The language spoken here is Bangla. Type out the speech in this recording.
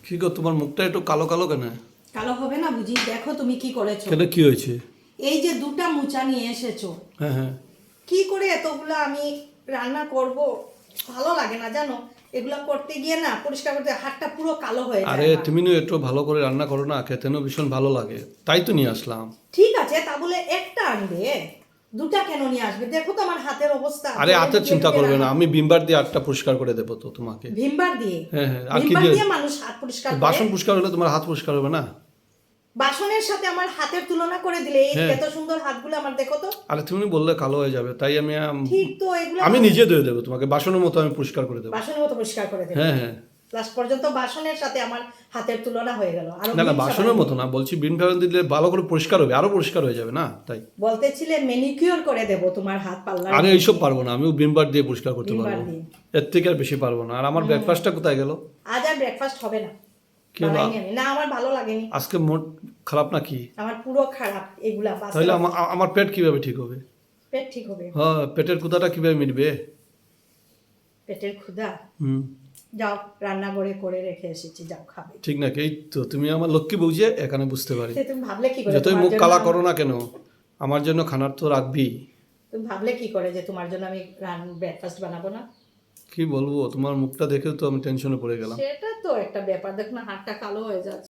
কি গো তোমার মুখটা একটু কালো কালো কেন? কালো হবে না বুঝি, দেখো তুমি কি করেছো। কেন, কি হয়েছে? এই যে দুটা মোচা নিয়ে এসেছো, হ্যাঁ হ্যাঁ। কি করে এতগুলো আমি রান্না করব, ভালো লাগে না জানো। এগুলা করতে গিয়ে না, পরিষ্কার করতে হাতটা পুরো কালো হয়ে যায় আরে আমার। তুমি একটু ভালো করে রান্না করো না, খেতেনও ভীষণ ভালো লাগে, তাই তো নিয়ে আসলাম। ঠিক আছে, তা বলে একটা আনবে, দুটা কেন নিয়ে আসবে? দেখো তো আমার হাতের অবস্থা। আরে জলে হাতের ডুবিয়ে চিন্তা ডুবিয়ে করবে না, রান্না। আমি ভিমবার দিয়ে হাতটা পরিষ্কার করে দেবো তো তোমাকে। ভিমবার দিয়ে? হ্যাঁ হ্যাঁ, আর কি ভিমবার দিয়ে? দিয়ে মানুষ হাত পরিষ্কার করে? বাসন পরিষ্কার হলে তোমার হাত পরিষ্কার হবে না? বাসনের সাথে আমার হাতের তুলনা করে দিলে এই হ্যাঁ। এত সুন্দর হাতগুলো আমার, দেখো তো। আরে তুমি বললে কালো হয়ে যাবে, তাই আমি ঠিক তো, এগুলো আমি নিজে ধুয়ে দেবো তোমাকে, বাসনের মতো আমি পরিষ্কার করে দেবো। বাসনের মতো পরিষ্কার করে দেবে? হ্যাঁ হ্যাঁ। লাস্ট পর্যন্ত বাসনের সাথে আমার হাতের তুলনা হয়ে গেল। আর না না, বাসনের মতো না বলছি, বিন ফেরন দিলে ভালো করে পরিষ্কার হবে, আরো পরিষ্কার হয়ে যাবে না, তাই বলতেছিলে ম্যানিকিউর করে দেব তোমার হাত পাল্লা। আরে এইসব পারবো না, আমিও ভিমবার দিয়ে পরিষ্কার করতে ভিমবার পারবো, দিয়ে? এর থেকে আর বেশি পারবো না। আর আমার ব্রেকফাস্টটা কোথায় গেল? আজ আর ব্রেকফাস্ট হবে না, কি হলো? বানাইনি আমি। না, আমার ভালো লাগেনি, আজকে মুড খারাপ নাকি? আমার পুরো খারাপ এগুলা। তাহলে আমার পেট কিভাবে ঠিক হবে? পেট ঠিক হবে? হ্যাঁ, পেটের ক্ষুধাটা কিভাবে মিটবে? পেটের ক্ষুধা? হুম। যাও, রান্না করে রেখে এসেছি, যাও খাবে। ঠিক নাকি? এই তো তুমি আমার লক্ষ্মী বুঝে এখানে বুঝতে পারি। তুমি ভাবলে কি করে? যতই তোমার মুখ জন্য কালা করো না কেন, আমার জন্য খানার তো রাখবি। তুমি ভাবলে কি করে যে তোমার জন্য আমি ব্রেকফাস্ট বানাবো না? কি বলবো, তোমার মুখটা দেখেও তো আমি টেনশনে পড়ে গেলাম। সেটা তো একটা ব্যাপার, দেখ না হাতটা কালো হয়ে যাচ্ছে।